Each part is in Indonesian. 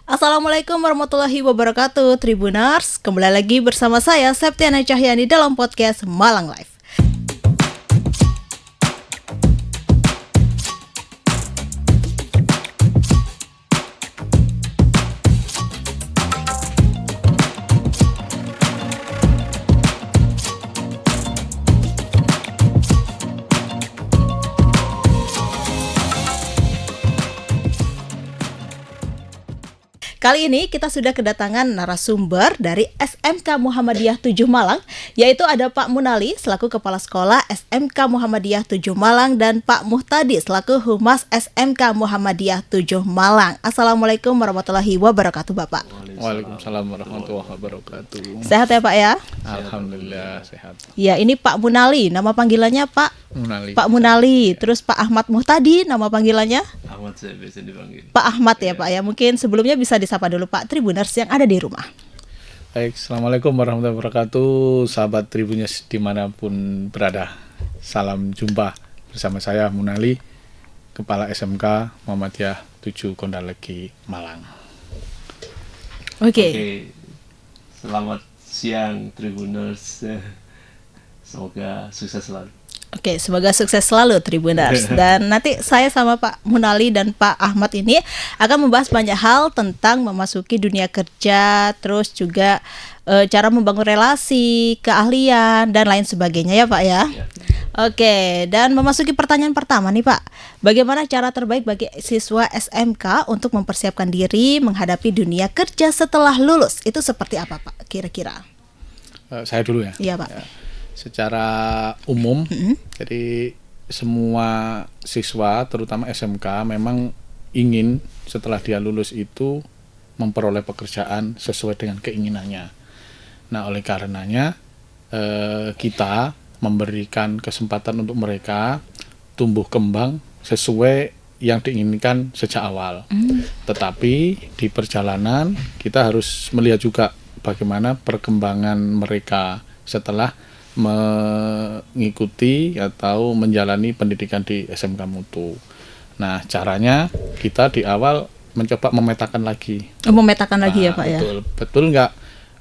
Assalamualaikum warahmatullahi wabarakatuh, Tribuners. Kembali lagi bersama saya Septiana Cahyani dalam podcast Malang Live. Kali ini kita sudah kedatangan narasumber dari SMK Muhammadiyah 7 Malang, yaitu ada Pak Munali selaku Kepala Sekolah SMK Muhammadiyah 7 Malang dan Pak Muhtadi selaku Humas SMK Muhammadiyah 7 Malang. Assalamualaikum warahmatullahi wabarakatuh, Bapak. Waalaikumsalam warahmatullahi wabarakatuh. Sehat ya, Pak ya? Alhamdulillah sehat. Ya, ini Pak Munali, nama panggilannya Pak Munali. Terus Pak Ahmad Muhtadi, nama panggilannya? Ahmad, saya biasa dipanggil Pak Ahmad ya, Pak ya. Mungkin sebelumnya bisa disapa dulu Pak Tribuners yang ada di rumah. Baik, Assalamualaikum warahmatullahi wabarakatuh. Sahabat Tribuners dimanapun berada, salam jumpa bersama saya Munali, Kepala SMK Muhammadiyah 7 Kondalegi Malang. Oke. Selamat siang Tribuners. Semoga sukses selalu. Oke, semoga sukses selalu Tribuners. Dan nanti saya sama Pak Munali dan Pak Ahmad ini akan membahas banyak hal tentang memasuki dunia kerja, terus juga cara membangun relasi, keahlian, dan lain sebagainya ya Pak ya. Oke, dan memasuki pertanyaan pertama nih Pak. Bagaimana cara terbaik bagi siswa SMK untuk mempersiapkan diri menghadapi dunia kerja setelah lulus? Itu seperti apa Pak kira-kira? Saya dulu ya. Iya Pak. Ya. Secara umum, jadi semua siswa terutama SMK memang ingin setelah dia lulus itu memperoleh pekerjaan sesuai dengan keinginannya. Nah, oleh karenanya kita memberikan kesempatan untuk mereka tumbuh kembang sesuai yang diinginkan sejak awal. Tetapi di perjalanan kita harus melihat juga bagaimana perkembangan mereka setelah mengikuti atau menjalani pendidikan di SMK Mutu. Nah, caranya kita di awal mencoba memetakan lagi. Memetakan lagi ya Pak betul, ya? Betul nggak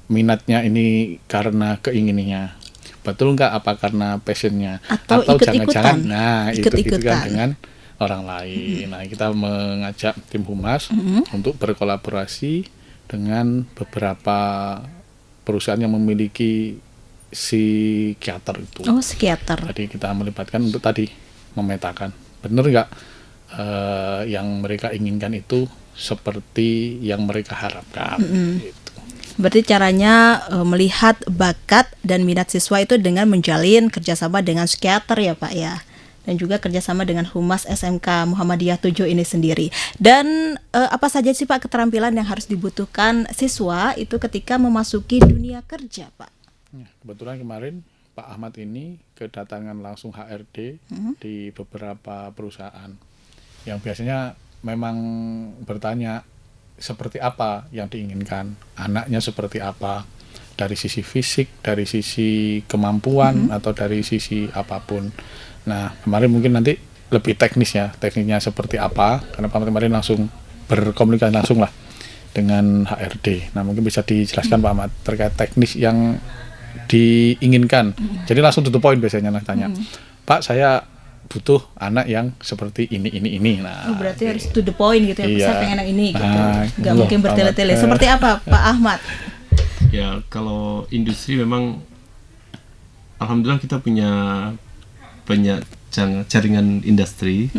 minatnya ini karena keinginannya? Betul nggak apa karena passionnya? Atau jangan-jangan, nah itu kan ikut-ikutan dengan orang lain. Nah, kita mengajak tim humas untuk berkolaborasi dengan beberapa perusahaan yang memiliki psikiater itu. Oh, psikiater. Jadi kita melibatkan untuk tadi memetakan benar nggak yang mereka inginkan itu seperti yang mereka harapkan. Gitu. Berarti caranya melihat bakat dan minat siswa itu dengan menjalin kerjasama dengan psikiater ya Pak ya, dan juga kerjasama dengan Humas SMK Muhammadiyah 7 ini sendiri. Dan apa saja sih Pak keterampilan yang harus dibutuhkan siswa itu ketika memasuki dunia kerja Pak? Kebetulan kemarin Pak Ahmad ini kedatangan langsung HRD di beberapa perusahaan yang biasanya memang bertanya seperti apa yang diinginkan, anaknya seperti apa, dari sisi fisik, dari sisi kemampuan, atau dari sisi apapun. Nah, kemarin mungkin nanti lebih teknis ya, tekniknya seperti apa, karena Pak Ahmad kemarin langsung berkomunikasi langsung lah dengan HRD. Nah, mungkin bisa dijelaskan Pak Ahmad terkait teknis yang diinginkan. Jadi langsung to the point biasanya tanya, Pak saya butuh anak yang seperti ini. Nah, berarti harus to the point gitu ya. Iya. Saya pengen yang ini gitu. Nggak loh, mungkin bertele-tele. Seperti apa Pak Ahmad? Ya, kalau industri memang alhamdulillah kita punya banyak jaringan industri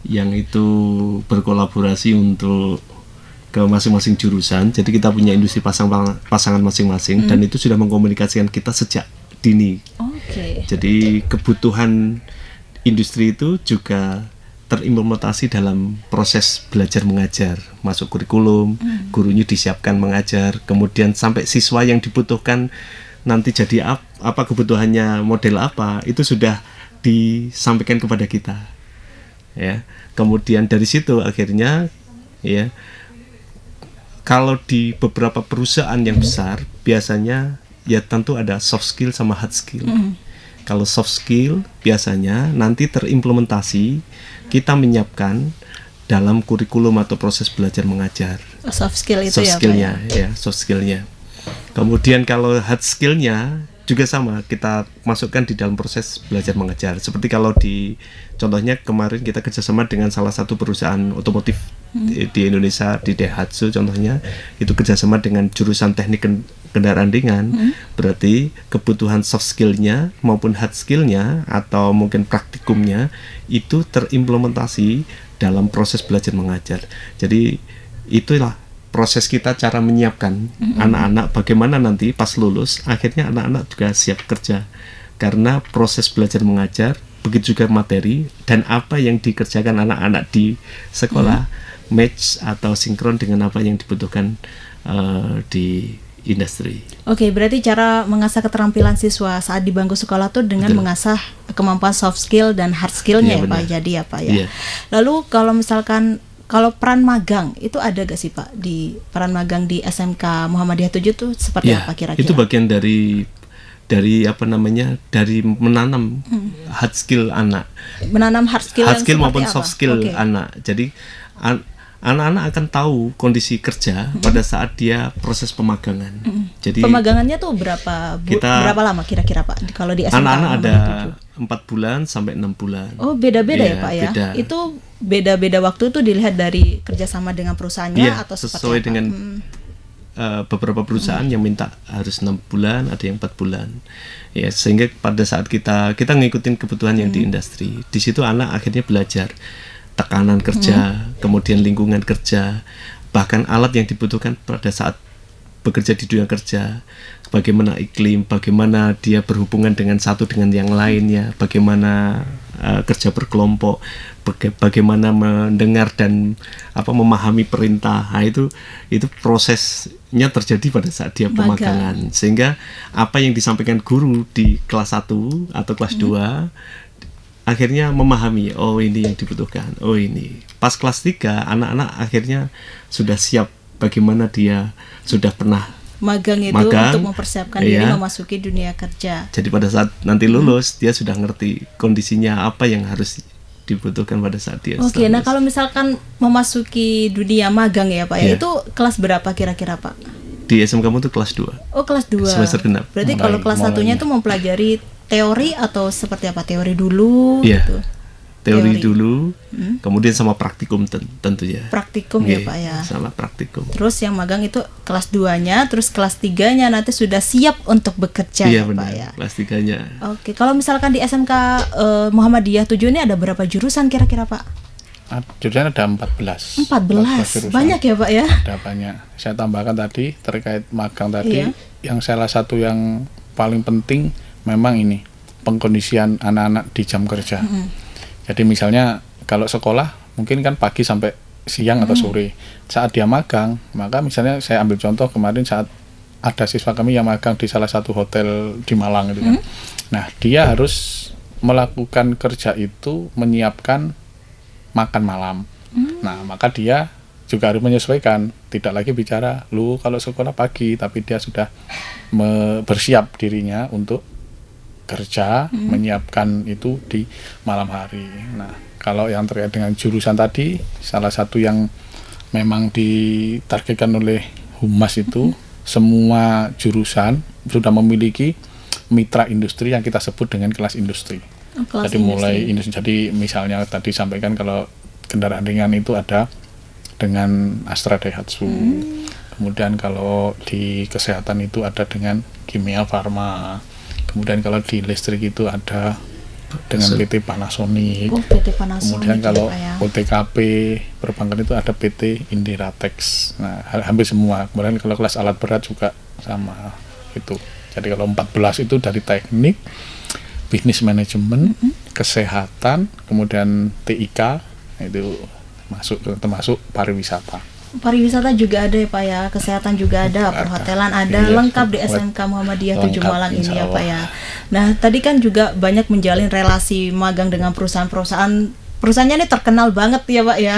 yang itu berkolaborasi untuk ke masing-masing jurusan. Jadi kita punya industri pasangan masing-masing dan itu sudah mengkomunikasikan kita sejak dini. Jadi kebutuhan industri itu juga terimplementasi dalam proses belajar mengajar, masuk kurikulum, gurunya disiapkan mengajar, kemudian sampai siswa yang dibutuhkan nanti jadi apa kebutuhannya, model apa, itu sudah disampaikan kepada kita. Ya. Kemudian dari situ akhirnya ya, kalau di beberapa perusahaan yang besar biasanya ya tentu ada soft skill sama hard skill. Kalau soft skill biasanya nanti terimplementasi, kita menyiapkan dalam kurikulum atau proses belajar mengajar. Soft skill itu soft ya, skillnya Pak ya? ya, soft skillnya. Kemudian kalau hard skillnya juga sama, kita masukkan di dalam proses belajar mengajar. Seperti kalau contohnya kemarin kita kerjasama dengan salah satu perusahaan otomotif di Indonesia, di Daihatsu contohnya, itu kerjasama dengan jurusan teknik kendaraan ringan. Berarti kebutuhan soft skillnya maupun hard skillnya atau mungkin praktikumnya itu terimplementasi dalam proses belajar mengajar. Jadi itulah proses kita, cara menyiapkan anak-anak bagaimana nanti pas lulus akhirnya anak-anak juga siap kerja, karena proses belajar mengajar begitu juga materi dan apa yang dikerjakan anak-anak di sekolah match atau sinkron dengan apa yang dibutuhkan di industri. Oke, berarti cara mengasah keterampilan siswa saat di bangku sekolah tuh dengan Betul. mengasah kemampuan soft skill dan hard skillnya Iya, ya Pak. benar. Jadi ya Pak ya. Iya. Lalu kalau misalkan kalau peran magang itu ada gak sih Pak di peran magang di SMK Muhammadiyah 7 tuh seperti Ya, apa kira-kira? itu bagian dari apa namanya, dari menanam hard skill anak, Menanam hard skill, hard yang skill seperti maupun apa? soft skill Oke. anak. Jadi anak-anak akan tahu kondisi kerja pada saat dia proses pemagangan. Jadi Pemagangannya tuh berapa berapa lama kira-kira Pak kalau di SMK anak-anak ada Muhammadiyah 4 bulan sampai 6 bulan. Oh, beda-beda Iya, ya Pak ya. beda. Itu beda-beda waktu itu dilihat dari kerjasama dengan perusahaannya Iya, atau seperti sesuai apa? dengan beberapa perusahaan yang minta harus 6 bulan, ada yang 4 bulan. Ya, sehingga pada saat kita ngikutin kebutuhan yang di industri. Di situ anak akhirnya belajar tekanan kerja, kemudian lingkungan kerja, bahkan alat yang dibutuhkan pada saat bekerja di dunia kerja, bagaimana iklim, bagaimana dia berhubungan dengan satu dengan yang lainnya, bagaimana kerja berkelompok, bagaimana mendengar dan memahami perintah. Nah, itu prosesnya terjadi pada saat dia pemagangan. Sehingga apa yang disampaikan guru di kelas 1 atau kelas 2 akhirnya memahami, oh ini yang dibutuhkan, oh ini. Pas kelas 3 anak-anak akhirnya sudah siap, bagaimana dia sudah pernah magang itu untuk mempersiapkan diri memasuki dunia kerja. Jadi pada saat nanti lulus dia sudah ngerti kondisinya apa yang harus dibutuhkan pada saat dia. Oke, nah kalau misalkan memasuki dunia magang ya Pak ya, itu kelas berapa kira-kira Pak? Di SMK kamu tuh kelas 2. Oh, kelas 2. Semester genap. Berarti kalau kelas 1-nya itu mempelajari teori atau seperti apa? Teori dulu gitu. Teori dulu, kemudian sama praktikum tentunya. Praktikum ya Pak ya. Sama praktikum. Terus yang magang itu kelas 2-nya, terus kelas 3-nya nanti sudah siap untuk bekerja ya benar, Pak ya. Kelas 3-nya. Oke, kalau misalkan di SMK Muhammadiyah 7 ini ada berapa jurusan kira-kira Pak? Jurusan ada 14. 14. Banyak ya Pak ya? Ada banyak. Saya tambahkan tadi terkait magang tadi, yang salah satu yang paling penting memang ini pengkondisian anak-anak di jam kerja. Jadi misalnya kalau sekolah mungkin kan pagi sampai siang atau sore. Saat dia magang, maka misalnya saya ambil contoh kemarin saat ada siswa kami yang magang di salah satu hotel di Malang gitu kan. Nah, dia harus melakukan kerja itu menyiapkan makan malam. Nah, maka dia juga harus menyesuaikan, tidak lagi bicara lu kalau sekolah pagi, tapi dia sudah bersiap dirinya untuk kerja, menyiapkan itu di malam hari. Nah, kalau yang terkait dengan jurusan tadi, salah satu yang memang ditargetkan oleh Humas itu, semua jurusan sudah memiliki mitra industri yang kita sebut dengan kelas industri. Jadi mulai industri. Jadi misalnya tadi sampaikan kalau kendaraan ringan itu ada dengan Astra Daihatsu. Kemudian kalau di kesehatan itu ada dengan Kimia Farma. Kemudian kalau di listrik itu ada dengan PT Panasonic. PT Panasonic. Kemudian kalau OTKP perbankan itu ada PT Indiratex. Nah, hampir semua. Kemudian kalau kelas alat berat juga sama itu. Jadi kalau 14 itu dari teknik, bisnis manajemen, kesehatan, kemudian TIK itu termasuk pariwisata. Pariwisata juga ada ya Pak ya, kesehatan juga ada, perhotelan ada, lengkap di SMK Muhammadiyah 7 Malang ini ya Pak ya. Nah, tadi kan juga banyak menjalin relasi magang dengan perusahaannya ini terkenal banget ya Pak ya.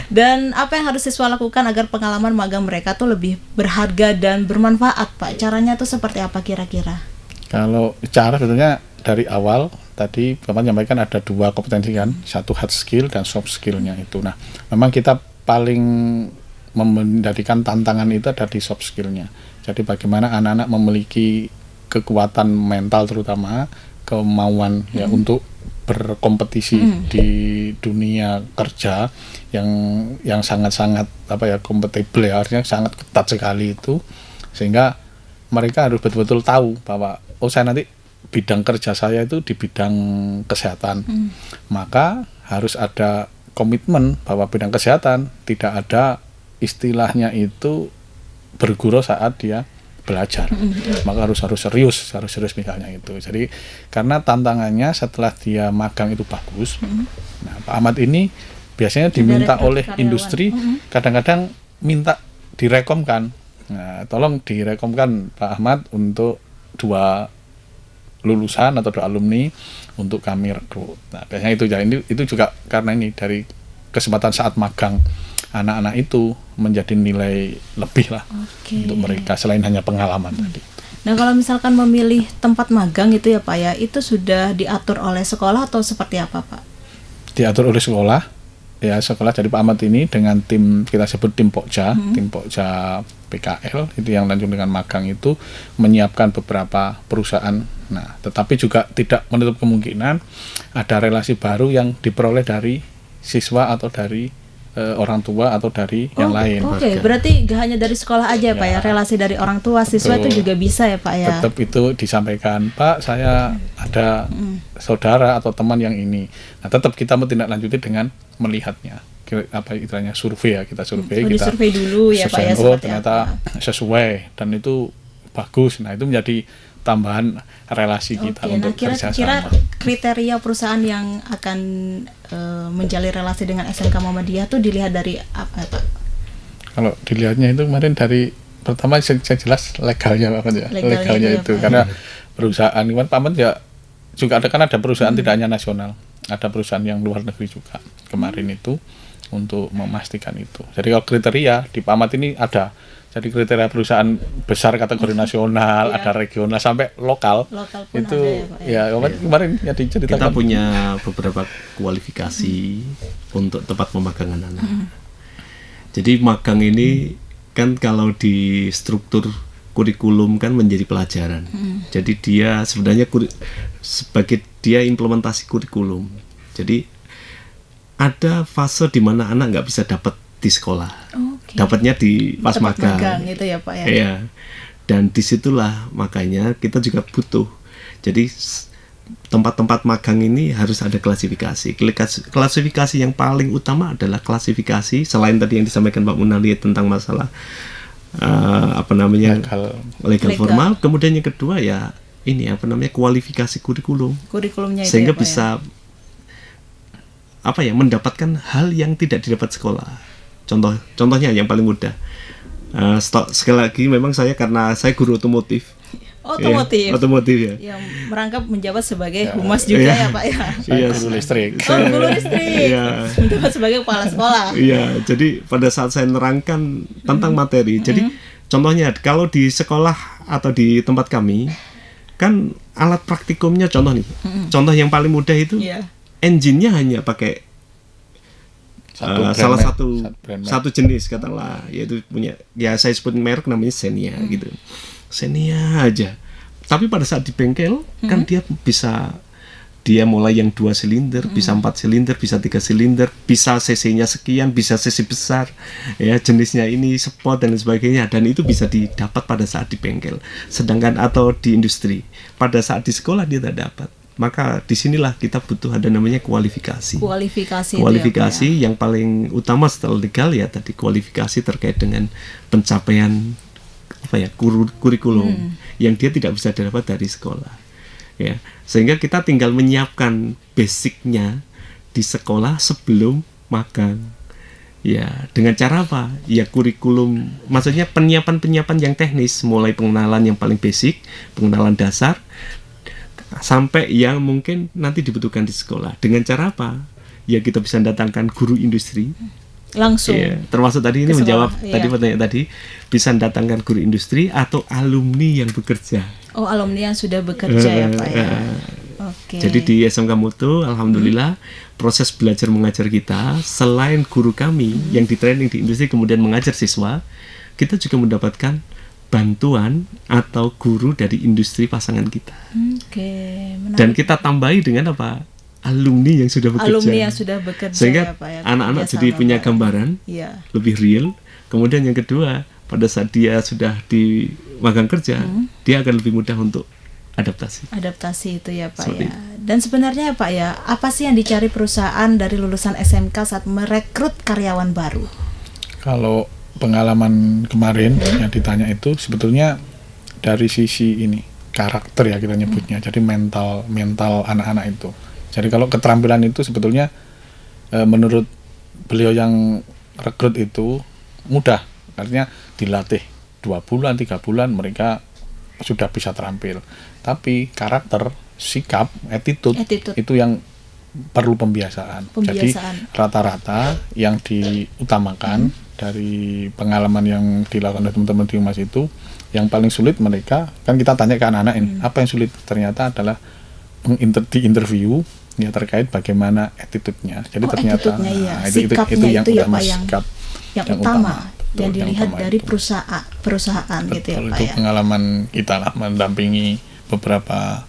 Dan apa yang harus siswa lakukan agar pengalaman magang mereka tuh lebih berharga dan bermanfaat Pak? Caranya tuh seperti apa kira-kira? Kalau cara sebetulnya dari awal tadi Bapak menyampaikan ada 2 kompetensi kan, satu hard skill dan soft skillnya itu. Nah, memang kita paling menjadikan tantangan itu ada di soft skill-nya. Jadi bagaimana anak-anak memiliki kekuatan mental, terutama kemauan ya untuk berkompetisi di dunia kerja yang sangat-sangat kompatibel ya, artinya sangat ketat sekali itu, sehingga mereka harus betul-betul tahu bahwa saya nanti bidang kerja saya itu di bidang kesehatan, maka harus ada komitmen bahwa bidang kesehatan tidak ada istilahnya itu berguru saat dia belajar, maka harus serius misalnya itu. Jadi karena tantangannya setelah dia magang itu bagus, nah Pak Ahmad ini biasanya diminta oleh industri, kadang-kadang minta direkomkan. Nah, tolong direkomkan Pak Ahmad untuk 2 lulusan atau 2 alumni untuk kami rekrut. Nah, biasanya itu ya, itu juga karena ini dari kesempatan saat magang anak-anak itu menjadi nilai lebih lah untuk mereka selain hanya pengalaman tadi. Nah, kalau misalkan memilih tempat magang itu ya Pak ya, itu sudah diatur oleh sekolah atau seperti apa Pak? Diatur oleh sekolah. Ya, sekolah. Jadi Pak Ahmad ini dengan tim, kita sebut tim Pokja, tim Pokja PKL itu yang lanjut dengan magang itu menyiapkan beberapa perusahaan. Nah, tetapi juga tidak menutup kemungkinan ada relasi baru yang diperoleh dari siswa atau dari orang tua atau dari yang lain. Oke, berarti gak hanya dari sekolah aja ya Pak ya, relasi dari orang tua, siswa itu juga bisa ya Pak ya. Tetap itu disampaikan, Pak saya ada saudara atau teman yang ini. Nah, tetap kita menindaklanjuti dengan melihatnya, istilahnya survei ya, kita survei, kita disurvei dulu ya Pak ya, ternyata sesuai dan itu bagus. Nah, itu menjadi tambahan relasi kita untuk kerjasama. Kira-kira kriteria perusahaan yang akan menjalin relasi dengan SMK Muhammadiyah tuh dilihat dari apa Pak? Kalau dilihatnya itu kemarin dari pertama saya jelas legalnya Pak ya. Legalnya itu ya, karena perusahaan kemarin Pak Ahmad ya juga ada perusahaan tidak hanya nasional, ada perusahaan yang luar negeri juga kemarin itu untuk memastikan itu. Jadi kalau kriteria di Pak Ahmad ini ada. Jadi kriteria perusahaan besar kategori nasional, ada regional sampai lokal pun itu ada ya Pak ya. Kemarin ya diceritakan. Kita punya beberapa kualifikasi untuk tempat pemagangan anak. Jadi magang ini kan kalau di struktur kurikulum kan menjadi pelajaran. Jadi dia sebenarnya sebagai dia implementasi kurikulum. Jadi ada fase di mana anak nggak bisa dapat di sekolah. Dapatnya di pas magang itu ya Pak ya. Iya. Dan disitulah makanya kita juga butuh. Jadi tempat-tempat magang ini harus ada klasifikasi. Klasifikasi yang paling utama adalah klasifikasi selain tadi yang disampaikan Pak Munali tentang masalah legal formal. Kemudian yang kedua ya ini kualifikasi kurikulumnya itu sehingga ya, bisa mendapatkan hal yang tidak didapat sekolah. Contohnya yang paling mudah. Sekali lagi memang karena saya guru otomotif. Otomotif ya. Yang merangkap menjabat sebagai humas juga ya Pak ya. Iya, guru listrik. Guru listrik. Iya. Menjabat sebagai kepala sekolah. Iya, jadi pada saat saya nerangkan tentang materi, jadi contohnya kalau di sekolah atau di tempat kami kan alat praktikumnya contoh nih. Contoh yang paling mudah itu engine-nya hanya pakai salah satu jenis katakanlah, yaitu punya saya sebut merek namanya Xenia gitu. Xenia aja. Tapi pada saat di bengkel kan dia mulai yang 2 silinder, bisa 4 silinder, bisa 3 silinder, bisa cc-nya sekian, bisa cc besar, ya jenisnya ini sport dan sebagainya, dan itu bisa didapat pada saat di bengkel. Sedangkan atau di industri, pada saat di sekolah dia tidak dapat. Maka disinilah kita butuh ada namanya kualifikasi yang paling utama setelah legal ya tadi kualifikasi terkait dengan pencapaian kurikulum yang dia tidak bisa dapat dari sekolah ya, sehingga kita tinggal menyiapkan basicnya di sekolah sebelum magang ya, dengan cara apa ya, kurikulum maksudnya penyiapan yang teknis, mulai pengenalan yang paling basic, pengenalan dasar sampai yang mungkin nanti dibutuhkan di sekolah. Dengan cara apa? Ya kita bisa datangkan guru industri langsung. Ya, termasuk tadi ini menjawab tadi pertanyaan tadi, bisa datangkan guru industri atau alumni yang bekerja. Oh, alumni yang sudah bekerja ya Pak ya. Jadi di SMK Mutu alhamdulillah proses belajar mengajar kita, selain guru kami yang di training di industri kemudian mengajar siswa, kita juga mendapatkan bantuan atau guru dari industri pasangan kita. Oke, menarik. Dan kita tambahi dengan apa? Alumni yang sudah bekerja. Alumni yang sudah bekerja, sehingga ya, Pak, ya. anak-anak Kerjasama, jadi punya Pak. gambaran Iya. lebih real. Kemudian yang kedua, pada saat dia sudah di magang kerja, dia akan lebih mudah untuk adaptasi. Adaptasi itu ya Pak Seperti ya. Dan sebenarnya Pak ya, apa sih yang dicari perusahaan dari lulusan SMK saat merekrut karyawan baru? Kalau pengalaman kemarin yang ditanya itu sebetulnya dari sisi ini karakter ya kita nyebutnya. Jadi mental anak-anak itu. Jadi kalau keterampilan itu sebetulnya menurut beliau yang rekrut itu mudah. Artinya dilatih 2 bulan, 3 bulan mereka sudah bisa terampil. Tapi karakter, sikap, attitude. Itu yang perlu pembiasaan. Jadi rata-rata yang diutamakan dari pengalaman yang dilakukan oleh teman-teman di Humas itu, yang paling sulit mereka, kan kita tanya ke anak-anak ini, apa yang sulit? Ternyata adalah di interview ya terkait bagaimana attitude-nya. Jadi ternyata sikapnya itu yang utama, sikap yang utama. Yang dilihat dari perusahaan betul, gitu ya Pak itu ya. pengalaman kita lah mendampingi beberapa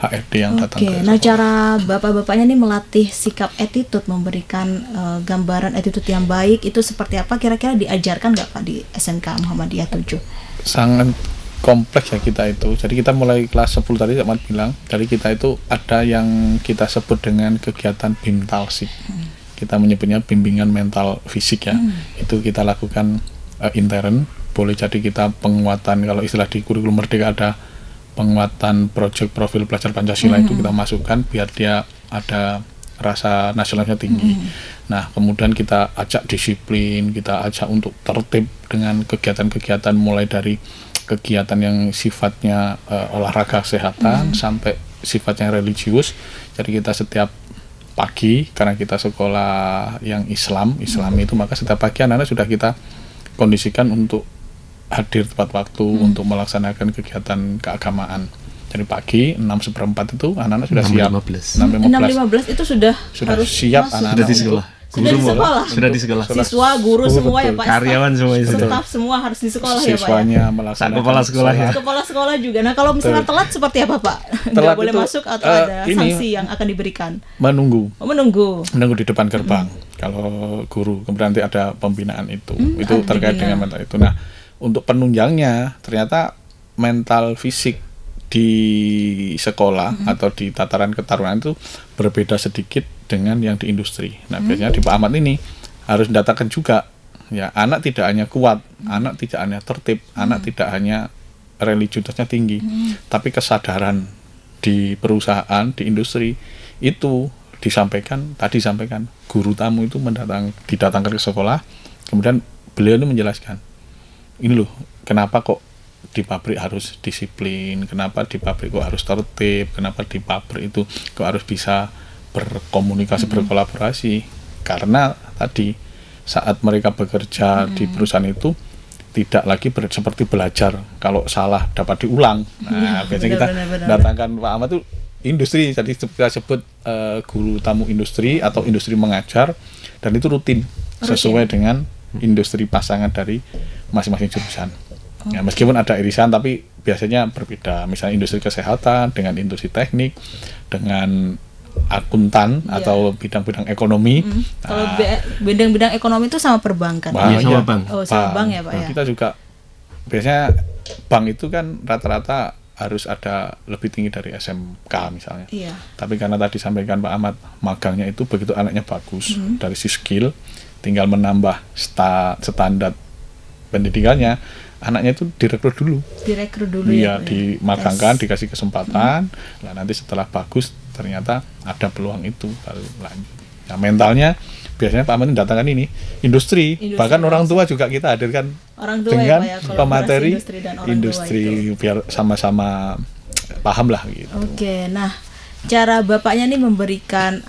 HRD yang datang ke Nah, sekolah. cara bapak-bapaknya nih melatih sikap attitude, memberikan gambaran attitude yang baik itu seperti apa, kira-kira diajarkan nggak Pak di SMK Muhammadiyah 7? Sangat kompleks ya kita itu. Jadi kita mulai kelas 10 tadi Ahmad bilang, dari kita itu ada yang kita sebut dengan kegiatan BIMTALSIP. Kita menyebutnya bimbingan mental fisik ya. Itu kita lakukan intern. Boleh jadi kita penguatan, kalau istilah di kurikulum Merdeka ada penguatan project profil pelajar Pancasila, itu kita masukkan biar dia ada rasa nasionalisnya tinggi. Nah, kemudian kita ajak disiplin, kita ajak untuk tertib dengan kegiatan-kegiatan mulai dari kegiatan yang sifatnya olahraga kesehatan sampai sifatnya religius. Jadi kita setiap pagi, karena kita sekolah yang Islam itu, maka setiap pagi anak-anak sudah kita kondisikan untuk hadir tepat waktu untuk melaksanakan kegiatan keagamaan. Jadi pagi 6:15 itu anak-anak sudah siap. 6.15 itu sudah harus siap masuk. anak-anak. Sudah di sekolah. Sudah di sekolah. Siswa, guru semua ya Pak. Karyawan semua itu. Staf semua harus di sekolah ya Pak. Siswanya melaksanakan kepala sekolah ya. Kepala sekolah juga. Nah, kalau misalnya telat seperti apa Pak? Nggak boleh masuk atau ada sanksi yang akan diberikan? Menunggu Menunggu di depan gerbang. Kalau guru, kemudian nanti ada pembinaan itu. Itu terkait dengan mental itu. Nah, untuk penunjangnya ternyata mental fisik di sekolah atau di tataran ketarungan itu berbeda sedikit dengan yang di industri. Nah, biasanya di Pak Ahmad ini harus mendatangkan juga ya, anak tidak hanya kuat, anak tidak hanya tertib, anak tidak hanya religiusnya tinggi, tapi kesadaran di perusahaan, di industri itu disampaikan guru tamu itu didatangkan ke sekolah, kemudian beliau itu menjelaskan, ini loh kenapa kok di pabrik harus disiplin, kenapa di pabrik kok harus tertib, kenapa di pabrik itu kok harus bisa berkomunikasi, berkolaborasi, karena tadi saat mereka bekerja di perusahaan itu tidak lagi seperti belajar, kalau salah dapat diulang. Nah, biasanya kita datangkan Pak Ahmad itu industri, jadi kita sebut guru tamu industri atau industri mengajar, dan itu rutin sesuai dengan industri pasangan dari masing-masing jurusan. Ya, meskipun ada irisan tapi biasanya berbeda. Misalnya industri kesehatan dengan industri teknik, dengan akuntan atau bidang-bidang ekonomi. Kalau bidang-bidang ekonomi itu sama perbankan. Sama bank. Oh, sama bank ya Pak ya. Kita juga biasanya bank itu kan rata-rata harus ada lebih tinggi dari SMK misalnya. Iya. Tapi karena tadi sampaikan Pak Ahmad, magangnya itu begitu anaknya bagus dari si skill, tinggal menambah standar pendidikannya, anaknya itu direkrut dulu. Iya, dimagangkan, dikasih kesempatan. Nah, nanti setelah bagus ternyata ada peluang itu baru lanjut. Nah, mentalnya biasanya Pak Ahmad datangkan ini industri, bahkan orang tua juga kita hadirkan dengan pemateri industri biar sama-sama paham lah gitu. Oke, nah cara bapaknya nih memberikan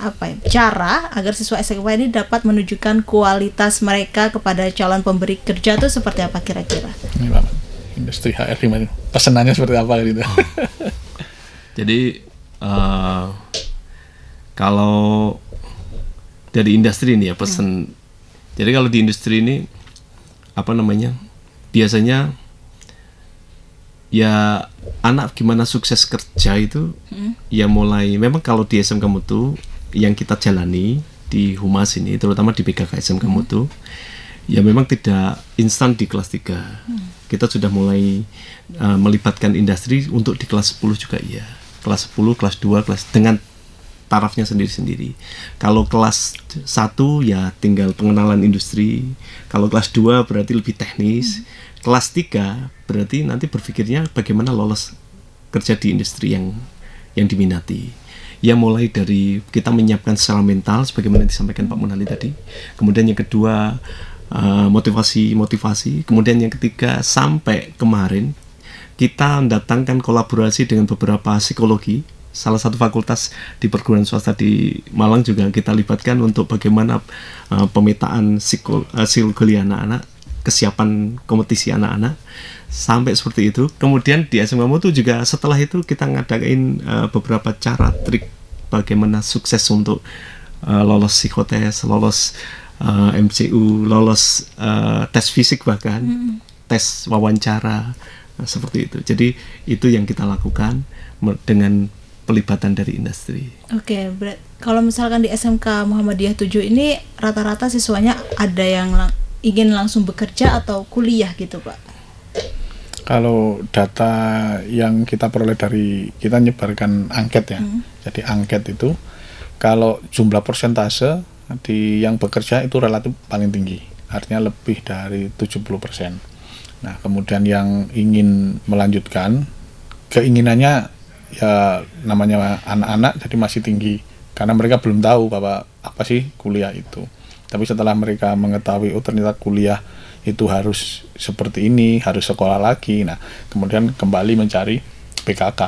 cara agar siswa SMK ini dapat menunjukkan kualitas mereka kepada calon pemberi kerja itu seperti apa kira-kira? Ini Pak, industri HR gimana? Pesanannya seperti apa gitu? Jadi kalau dari industri ini ya pesan. Jadi kalau di industri ini apa namanya? Biasanya ya anak gimana sukses kerja itu ya mulai memang kalau di SMK Mutu yang kita jalani di Humas ini terutama di PKK SMK Mutu ya memang tidak instan di kelas 3. Kita sudah mulai melibatkan industri untuk di kelas 10 juga ya. Kelas 10, kelas 2, kelas dengan tarafnya sendiri-sendiri. Kalau kelas 1 ya tinggal pengenalan industri. Kalau kelas 2 berarti lebih teknis. Kelas 3 berarti nanti berpikirnya bagaimana lolos kerja di industri yang diminati. Ya mulai dari kita menyiapkan secara mental sebagaimana disampaikan Pak Munali tadi. Kemudian yang kedua motivasi. Kemudian yang ketiga sampai kemarin kita mendatangkan kolaborasi dengan beberapa psikologi. Salah satu fakultas di perguruan swasta di Malang juga kita libatkan untuk bagaimana pemetaan psikologi anak-anak, kesiapan kompetisi anak-anak, sampai seperti itu. Kemudian di SMK Mutu juga setelah itu kita ngadain beberapa cara trik bagaimana sukses untuk lolos psikotes, lolos MCU, lolos tes fisik bahkan, tes wawancara, seperti itu. Jadi itu yang kita lakukan dengan pelibatan dari industri. Oke, kalau misalkan di SMK Muhammadiyah 7 ini rata-rata siswanya ada yang ingin langsung bekerja atau kuliah gitu, Pak? Kalau data yang kita peroleh dari kita nyebarkan angket ya. Jadi angket itu kalau jumlah persentase di yang bekerja itu relatif paling tinggi. Artinya lebih dari 70%. Nah, kemudian yang ingin melanjutkan keinginannya ya namanya anak-anak jadi masih tinggi karena mereka belum tahu bahwa apa sih kuliah itu. Tapi setelah mereka mengetahui oh ternyata kuliah itu harus seperti ini, harus sekolah lagi. Nah, kemudian kembali mencari PKK.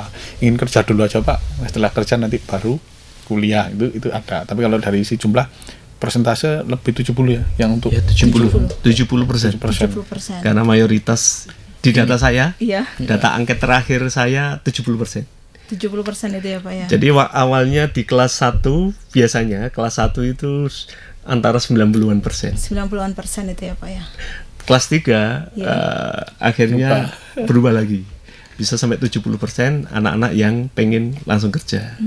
Ingin kerja dulu aja, Pak. Setelah kerja nanti baru kuliah. Itu ada. Tapi kalau dari si jumlah persentase lebih 70 ya yang untuk ya, 70%. Karena mayoritas di data saya, data angket terakhir saya 70%. 70% itu ya, Pak ya. Jadi awalnya di kelas 1 biasanya kelas 1 itu antara 90-an persen. 90-an persen itu ya, Pak ya. Kelas 3 akhirnya berubah lagi. Bisa sampai 70% anak-anak yang pengen langsung kerja.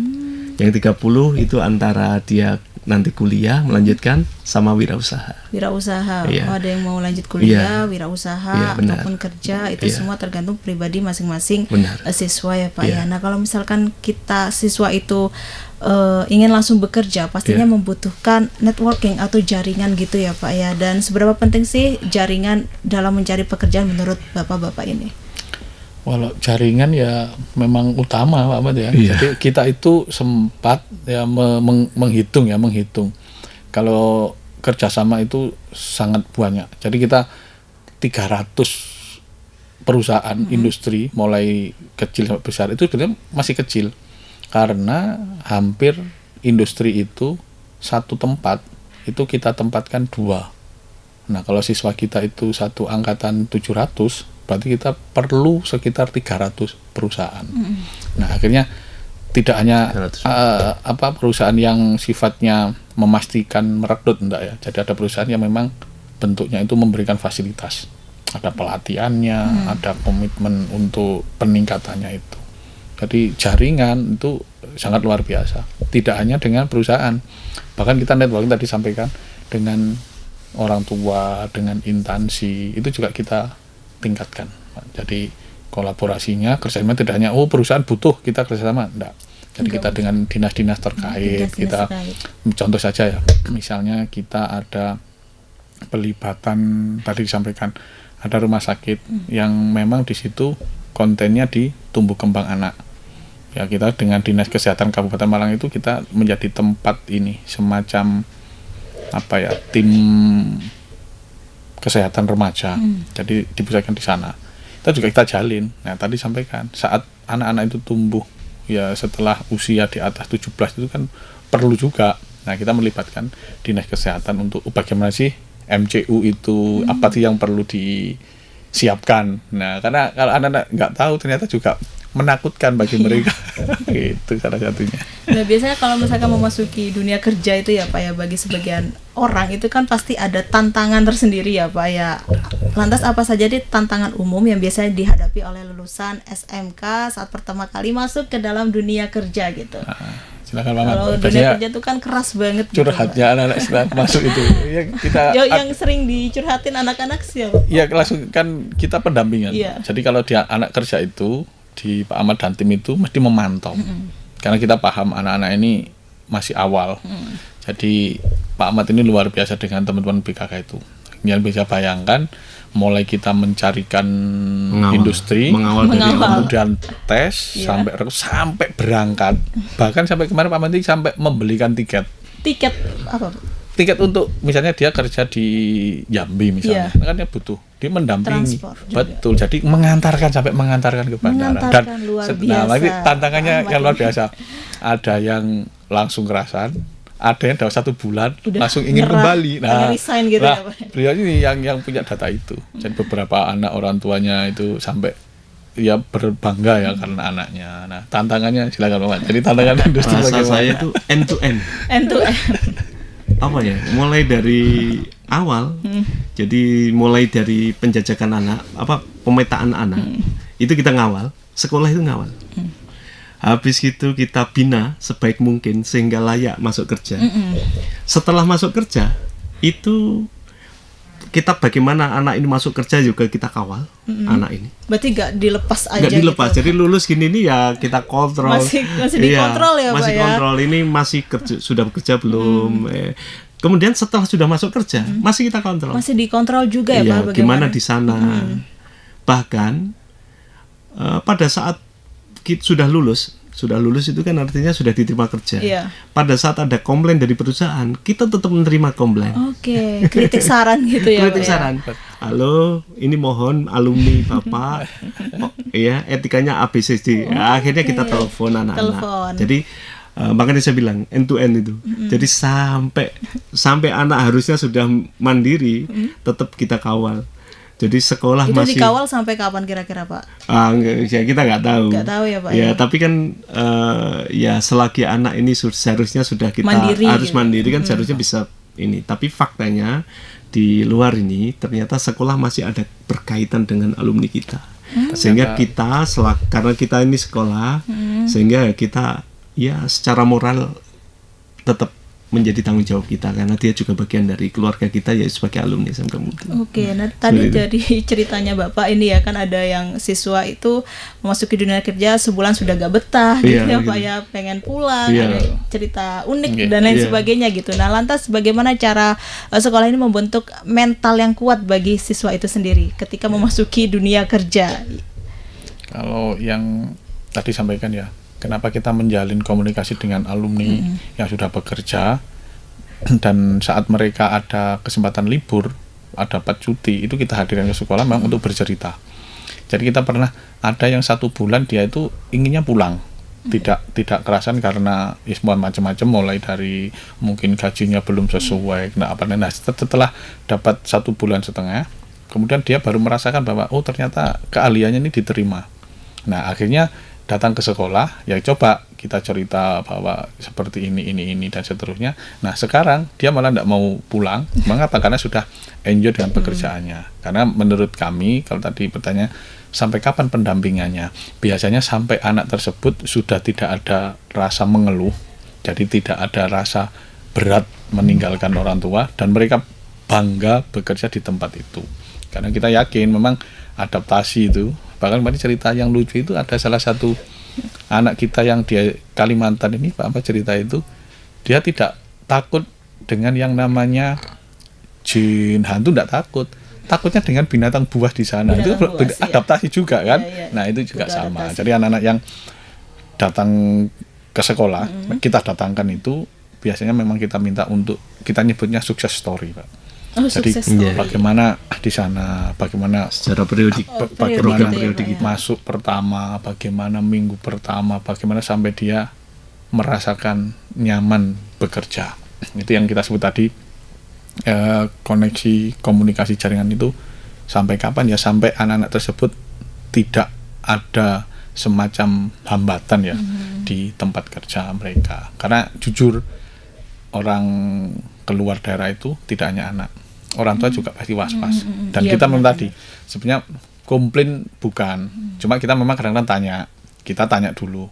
Yang 30 itu antara dia nanti kuliah melanjutkan sama wirausaha. Wirausaha. Iya. Oh, ada yang mau lanjut kuliah, wirausaha ataupun kerja, itu semua tergantung pribadi masing-masing siswa ya, Pak ya. Nah, kalau misalkan kita siswa itu ingin langsung bekerja, pastinya membutuhkan networking atau jaringan gitu ya, Pak ya. Dan seberapa penting sih jaringan dalam mencari pekerjaan menurut Bapak-bapak ini? Walau jaringan ya memang utama Pak Ahmad ya. Jadi kita itu sempat ya menghitung. Kalau kerjasama itu sangat banyak. Jadi kita 300 perusahaan industri mulai kecil sampai besar itu sebenarnya masih kecil. Karena hampir industri itu satu tempat itu kita tempatkan 2. Nah, kalau siswa kita itu satu angkatan 700 berarti kita perlu sekitar 300 perusahaan. Nah, akhirnya tidak hanya perusahaan yang sifatnya memastikan merekrut enggak ya. Jadi ada perusahaan yang memang bentuknya itu memberikan fasilitas. Ada pelatihannya, ada komitmen untuk peningkatannya itu. Jadi jaringan itu sangat luar biasa. Tidak hanya dengan perusahaan. Bahkan kita networking tadi sampaikan dengan orang tua, dengan instansi, itu juga kita tingkatkan. Jadi kolaborasinya, kerjasama tidak hanya perusahaan butuh kita kerjasama, enggak. Jadi kita dengan dinas-dinas terkait, contoh saja ya, misalnya kita ada pelibatan tadi disampaikan ada rumah sakit yang memang di situ kontennya di tumbuh kembang anak. Ya kita dengan dinas kesehatan Kabupaten Malang itu kita menjadi tempat ini semacam tim kesehatan remaja. Jadi dipusatkan di sana. Kita jalin. Nah, tadi sampaikan saat anak-anak itu tumbuh ya setelah usia di atas 17 itu kan perlu juga. Nah, kita melibatkan dinas kesehatan untuk bagaimana sih MCU itu apa sih yang perlu disiapkan. Nah, karena kalau anak-anak nggak tahu ternyata juga menakutkan bagi mereka. Itu salah satunya. Nah, biasanya kalau misalkan memasuki dunia kerja itu ya Pak ya, bagi sebagian orang itu kan pasti ada tantangan tersendiri ya Pak ya. Lantas apa saja nih tantangan umum yang biasanya dihadapi oleh lulusan SMK saat pertama kali masuk ke dalam dunia kerja gitu? Silakan Pak Ahmad. Kalau dunia kerja itu kan keras banget gitu, Curhatnya anak-anak setelah masuk itu. Ya, kita yang sering dicurhatin anak-anak siapa? ya langsung kan kita pendampingan. Iya. Jadi kalau dia anak kerja itu di Pak Ahmad dan tim itu mesti memantau. Karena kita paham anak-anak ini masih awal. Jadi Pak Ahmad ini luar biasa dengan teman-teman BKK itu. Yang bisa bayangkan mulai kita mencarikan industri, mengawal dari awal. kemudian tes sampai berangkat. Bahkan sampai kemarin Pak Ahmad ini sampai membelikan tiket Apa Pak? tiket untuk misalnya dia kerja di Jambi misalnya, kan dia butuh, dia mendampingi, Transport juga. betul. Jadi sampai mengantarkan ke bandara. Mengantarkan luar biasa. Nah, nanti tantangannya yang luar biasa. Ada yang langsung kerasan, ada yang dalam 1 bulan Udah langsung ingin nyerah, kembali. pengen resign gitu ya, Pak. Beliau ini yang punya data itu. Jadi beberapa anak orang tuanya itu sampai ya berbangga ya karena anaknya. Nah, tantangannya silakan Pak. Jadi tantangan industri Bahasa bagaimana? saya itu end to end. End to end. Apa ya, mulai dari awal, jadi mulai dari penjajakan anak, pemetaan anak, itu kita ngawal, sekolah itu ngawal. Habis itu kita bina sebaik mungkin sehingga layak masuk kerja. Setelah masuk kerja, itu kita bagaimana anak ini masuk kerja juga kita kawal anak ini. Berarti nggak dilepas aja. Nggak dilepas, gitu. jadi lulus gini nih ya kita kontrol. Masih dikontrol ya, Pak masih ya? kontrol, ini masih sudah bekerja belum. Kemudian setelah sudah masuk kerja, masih kita kontrol. Masih dikontrol juga ya, Iya, Pak? gimana di sana. Bahkan pada saat kita sudah lulus itu kan artinya sudah diterima kerja. Iya. Pada saat ada komplain dari perusahaan, kita tetap menerima komplain. Oke, kritik saran gitu ya, Kritik Pak, ya? saran. Halo, ini mohon alumni Bapak, ya etikanya ABCD. Ya, akhirnya kita telepon anak-anak. Telepon. Jadi makanya saya bilang end to end itu. Jadi sampai anak harusnya sudah mandiri, tetap kita kawal. Jadi sekolah Itu masih dikawal sampai kapan kira-kira, Pak? ya kita nggak tahu. Nggak tahu ya, Pak, Ya, ya? tapi kan ya selagi anak ini seharusnya sudah kita Mandiri harus gitu. mandiri kan seharusnya bisa ini. Tapi faktanya di luar ini ternyata sekolah masih ada berkaitan dengan alumni kita. Sehingga kita karena kita ini sekolah, sehingga kita ya secara moral tetap menjadi tanggung jawab kita karena dia juga bagian dari keluarga kita ya sebagai alumni SMK Mutu. Oke, nah tadi dari ceritanya Bapak ini ya kan ada yang siswa itu memasuki dunia kerja sebulan sudah gak betah gitu ya Pak ya, pengen pulang, ada cerita unik dan lain sebagainya gitu. Nah, lantas bagaimana cara sekolah ini membentuk mental yang kuat bagi siswa itu sendiri ketika memasuki dunia kerja? Kalau yang tadi sampaikan ya, kenapa kita menjalin komunikasi dengan alumni yang sudah bekerja dan saat mereka ada kesempatan libur, ada dapat cuti, itu kita hadirkan ke sekolah memang untuk bercerita. Jadi kita pernah ada yang 1 bulan dia itu inginnya pulang, tidak kerasan karena semua macam-macam, mulai dari mungkin gajinya belum sesuai, setelah dapat 1,5 bulan, kemudian dia baru merasakan bahwa oh ternyata keahliannya ini diterima. Nah akhirnya datang ke sekolah, ya coba kita cerita bahwa seperti ini dan seterusnya. Nah sekarang dia malah tidak mau pulang. Mengapa? Karena sudah enjoy dengan pekerjaannya. Karena menurut kami, kalau tadi bertanya sampai kapan pendampingannya, biasanya sampai anak tersebut sudah tidak ada rasa mengeluh, jadi tidak ada rasa berat meninggalkan orang tua dan mereka bangga bekerja di tempat itu. Karena kita yakin memang adaptasi itu. Bahkan tadi cerita yang lucu itu ada salah satu anak kita yang di Kalimantan ini, Pak Ahmad cerita itu, dia tidak takut dengan yang namanya jin, hantu tidak takut. Takutnya dengan binatang buas di sana. Itu adaptasi juga kan. Nah itu juga sama. Adaptasi. Jadi anak-anak yang datang ke sekolah, kita datangkan itu biasanya memang kita minta untuk, kita nyebutnya sukses story, Pak. Jadi bagaimana di sana, bagaimana secara periodik, bagaimana periodik masuk pertama, bagaimana minggu pertama, bagaimana sampai dia merasakan nyaman bekerja. Itu yang kita sebut tadi koneksi komunikasi jaringan itu sampai kapan ya, sampai anak-anak tersebut tidak ada semacam hambatan ya di tempat kerja mereka. Karena jujur orang keluar daerah itu tidak hanya anak, orang tua juga pasti was-was. Dan Iya, kita memang benar, tadi sebenarnya komplain bukan, cuma kita memang kadang-kadang kita tanya dulu,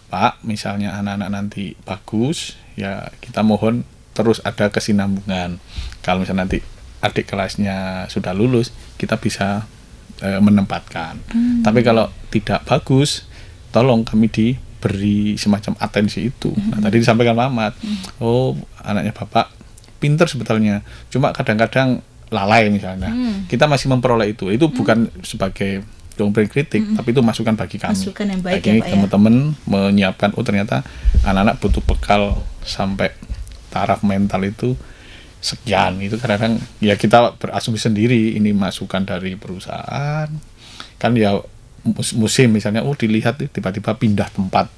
Pak, misalnya anak-anak nanti bagus, ya kita mohon terus ada kesinambungan. Kalau misalnya nanti adik kelasnya sudah lulus, kita bisa menempatkan. Tapi kalau tidak bagus, tolong kami diberi semacam atensi itu. Nah, tadi disampaikan Pak Ahmad, oh anaknya Bapak pinter sebetulnya, cuma kadang-kadang lalai misalnya. Kita masih memperoleh itu bukan sebagai dongeng kritik, tapi itu masukan bagi kami. Masukan yang baik Bagi ya, Pak, ya. teman-teman menyiapkan, oh ternyata anak-anak butuh bekal sampai taraf mental itu sekian. Itu kadang-kadang ya kita berasumsi sendiri, ini masukan dari perusahaan. Kan ya musim misalnya, oh dilihat tiba-tiba pindah tempat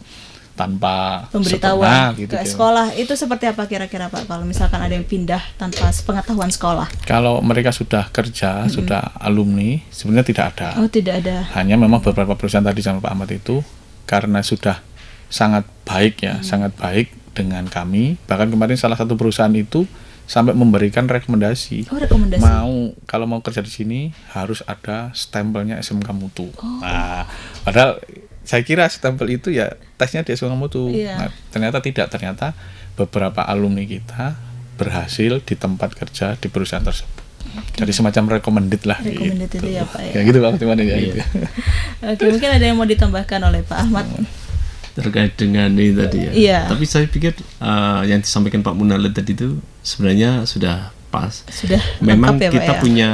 tanpa Pemberitahuan gitu ke ya. sekolah itu seperti apa kira-kira Pak kalau misalkan ada yang pindah tanpa sepengetahuan sekolah? Kalau mereka sudah kerja, sudah alumni, sebenarnya tidak ada. Oh, tidak ada. Hanya memang beberapa perusahaan tadi sama Pak Ahmad itu karena sudah sangat baik ya, sangat baik dengan kami. Bahkan kemarin salah satu perusahaan itu sampai memberikan rekomendasi. Oh, rekomendasi. Kalau mau kerja di sini harus ada stempelnya SMK Mutu. Nah, padahal saya kira stempel itu ya tesnya di SMK Mutu. Iya. Nah, ternyata tidak. Ternyata beberapa alumni kita berhasil di tempat kerja di perusahaan tersebut. Jadi semacam recommended lah. Recommended gitu. itu ya, Pak, ya. Ya gitu Pak, gimana ya? Iya. Gitu. Oke, mungkin ada yang mau ditambahkan oleh Pak Ahmad. Terkait dengan ini tadi ya. Iya. Tapi saya pikir yang disampaikan Pak Munali tadi itu sebenarnya sudah pas. Sudah Memang lengkap ya, Pak, kita ya? punya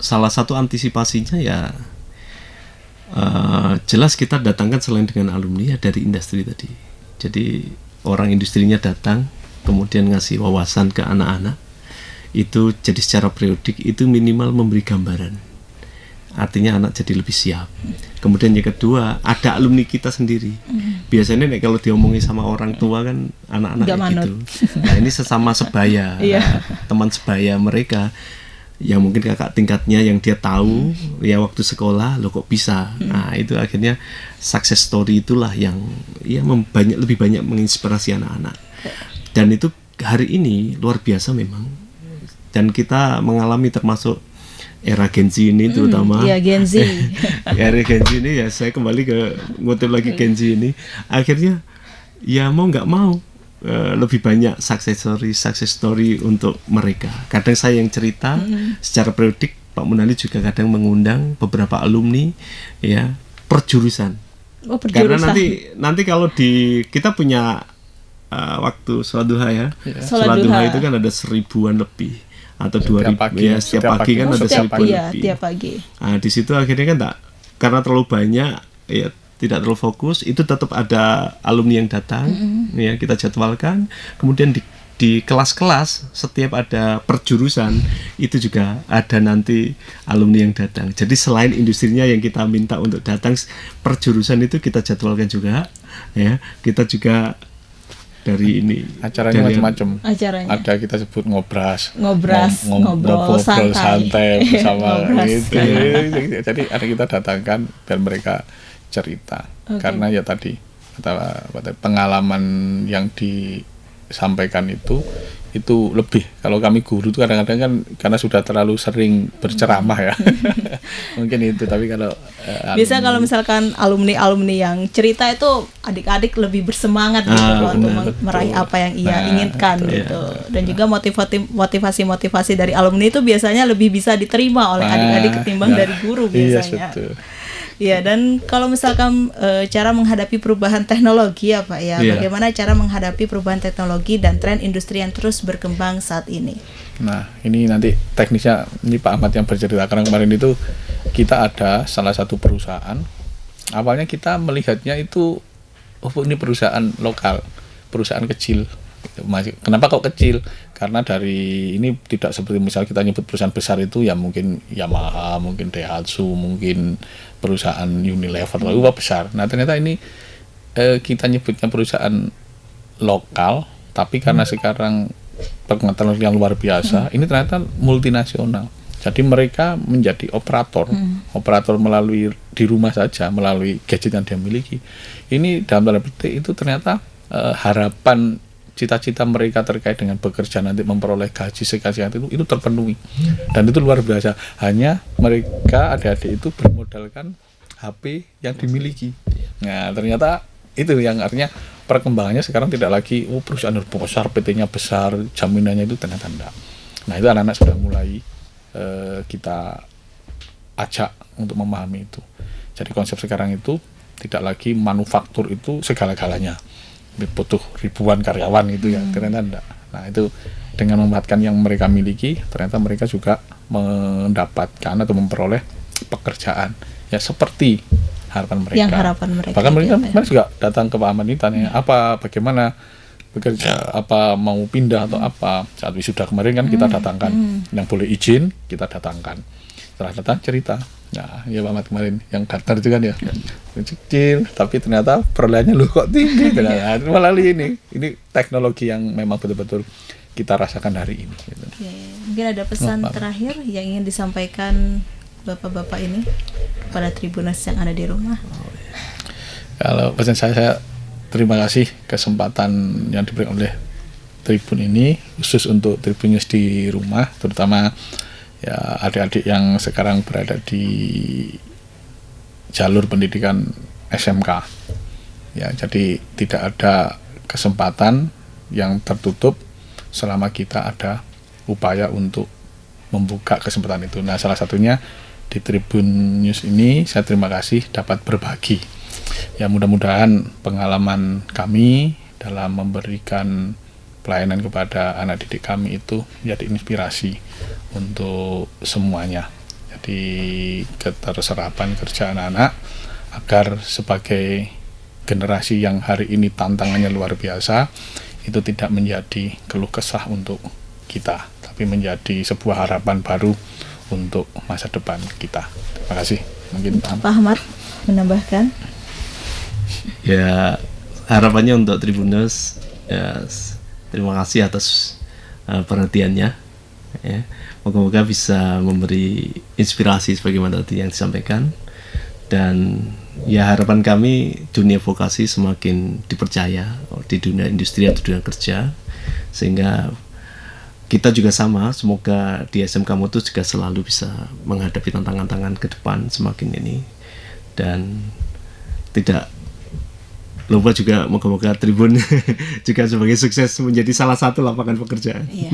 salah satu antisipasinya ya jelas kita datangkan selain dengan alumni ya dari industri tadi. Jadi orang industrinya datang kemudian ngasih wawasan ke anak-anak itu jadi secara periodik itu minimal memberi gambaran. Artinya anak jadi lebih siap. Kemudian yang kedua ada alumni kita sendiri. Biasanya kalau diomongin sama orang tua kan anak-anak Nggak kayak manut. gitu. Nah ini sesama sebaya, Iya. teman sebaya mereka yang mungkin kakak tingkatnya yang dia tahu ya waktu sekolah lo kok bisa. Nah itu akhirnya success story itulah yang ya lebih banyak menginspirasi anak-anak. Dan itu hari ini luar biasa memang. Dan kita mengalami termasuk era Gen Z ini terutama. Iya, Gen Z. Era Gen Z ini ya saya kembali ke ngutip lagi Gen Z ini. Akhirnya ya mau nggak mau lebih banyak success story untuk mereka. Kadang saya yang cerita secara periodik, Pak Munali juga kadang mengundang beberapa alumni ya per jurusan. Oh, Karena perjurusan. nanti kalau kita punya waktu sholat duha ya. Sholat Sholat duha duha. itu kan ada 1000-an lebih atau Setiap 2000 pagi. ya setiap pagi kan Oh, ada setiap 1000 iya, lebih. tiap pagi. Nah, di situ akhirnya kan karena terlalu banyak ya tidak terlalu fokus, itu tetap ada alumni yang datang ya kita jadwalkan. Kemudian di kelas-kelas setiap ada perjurusan itu juga ada nanti alumni yang datang. Jadi selain industrinya yang kita minta untuk datang, perjurusan itu kita jadwalkan juga ya. Kita juga dari ini Acaranya dari- macam-macam. Acaranya. Ada kita sebut ngobras, Ngobrol santai. bersama Ngobras gitu. santai. Jadi ada kita datangkan biar mereka cerita. Oke. Karena ya tadi pengalaman yang disampaikan itu lebih. Kalau kami guru itu kadang-kadang kan karena sudah terlalu sering berceramah ya. Mungkin itu, tapi kalau Biasanya kalau misalkan alumni yang cerita itu adik-adik lebih bersemangat gitu untuk benar, meraih apa yang ia Nah, inginkan betul. gitu. Dan juga motivasi dari alumni itu biasanya lebih bisa diterima oleh adik-adik ketimbang dari guru Iya, biasanya. betul. Iya, dan kalau misalkan cara menghadapi perubahan teknologi ya Pak ya, Iya. bagaimana cara menghadapi perubahan teknologi dan tren industri yang terus berkembang saat ini? Nah, ini nanti teknisnya ini Pak Ahmad yang bercerita. Karena kemarin itu kita ada salah satu perusahaan. Awalnya kita melihatnya itu, oh ini perusahaan lokal, perusahaan kecil. Kenapa kok kecil? Karena dari ini tidak seperti misal kita nyebut perusahaan besar itu ya mungkin Yamaha, mungkin Daihatsu, mungkin perusahaan Unilever, itu besar. Nah ternyata ini kita nyebutnya perusahaan lokal, tapi karena sekarang pengetahuan yang luar biasa, ini ternyata multinasional. Jadi mereka menjadi operator melalui di rumah saja, melalui gadget yang dia miliki. Ini dalam tanda petik itu ternyata harapan cita-cita mereka terkait dengan bekerja nanti memperoleh gaji sekian itu terpenuhi. Dan itu luar biasa. Hanya mereka adik-adik itu bermodalkan HP yang dimiliki. Nah, ternyata itu yang artinya perkembangannya sekarang tidak lagi perusahaan besar, PT-nya besar, jaminannya itu ternyata enggak. Nah, itu anak-anak sudah mulai kita ajak untuk memahami itu. Jadi konsep sekarang itu tidak lagi manufaktur itu segala-galanya, butuh ribuan karyawan itu ya, ternyata enggak. Nah, itu dengan memanfaatkan yang mereka miliki, ternyata mereka juga mendapatkan atau memperoleh pekerjaan ya seperti harapan mereka. Yang harapan mereka. Bahkan mereka kemarin juga datang ke Pak Ahmad ini tanya bagaimana bekerja, apa mau pindah atau apa. Saat wisuda kemarin kan kita datangkan, yang boleh izin kita datangkan. Setelah datang cerita, nah ya Pak Ahmad kemarin yang daftar itu kan ya kecil, tapi ternyata perolehannya loh kok tinggi. Nah, melalui ini teknologi yang memang betul-betul kita rasakan hari ini. Gitu. Oke, mungkin ada pesan terakhir yang ingin disampaikan bapak-bapak ini kepada Tribuners yang ada di rumah. Kalau pesan saya terima kasih kesempatan yang diberikan oleh Tribun ini, khusus untuk Tribuners di rumah, terutama ya adik-adik yang sekarang berada di jalur pendidikan SMK. Ya, jadi tidak ada kesempatan yang tertutup selama kita ada upaya untuk membuka kesempatan itu. Nah, salah satunya di Tribun News ini saya terima kasih dapat berbagi. Ya, mudah-mudahan pengalaman kami dalam memberikan pelayanan kepada anak didik kami itu menjadi inspirasi untuk semuanya. Jadi keterserapan kerja anak-anak agar sebagai generasi yang hari ini tantangannya luar biasa itu tidak menjadi keluh kesah untuk kita, tapi menjadi sebuah harapan baru untuk masa depan kita. Terima kasih. Mungkin Pak Ahmad menambahkan. Ya, harapannya untuk Tribuners, ya, terima kasih atas perhatiannya. Ya, moga-moga bisa memberi inspirasi sebagaimana tadi yang disampaikan. Dan ya harapan kami dunia vokasi semakin dipercaya di dunia industri atau dunia kerja, sehingga kita juga sama, semoga di SMK Mutu juga selalu bisa menghadapi tantangan-tantangan ke depan semakin ini. Dan tidak lupa juga moga-moga Tribun juga sebagai sukses menjadi salah satu lapangan pekerjaan. Iya,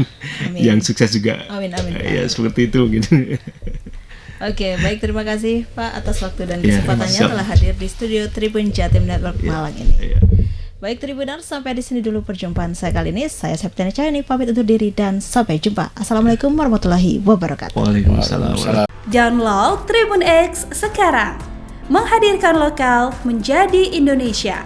amin. Yang sukses juga. Amin. Ya seperti itu gitu. Oke, baik, terima kasih Pak atas waktu dan kesempatannya telah hadir di studio Tribun Jatim Network Malang ini. Baik Tribuners, sampai di sini dulu perjumpaan saya kali ini. Saya Septiana Cahayani pamit undur diri dan sampai jumpa. Assalamualaikum warahmatullahi wabarakatuh. Waalaikumsalam. Download Tribun X sekarang. Menghadirkan lokal menjadi Indonesia.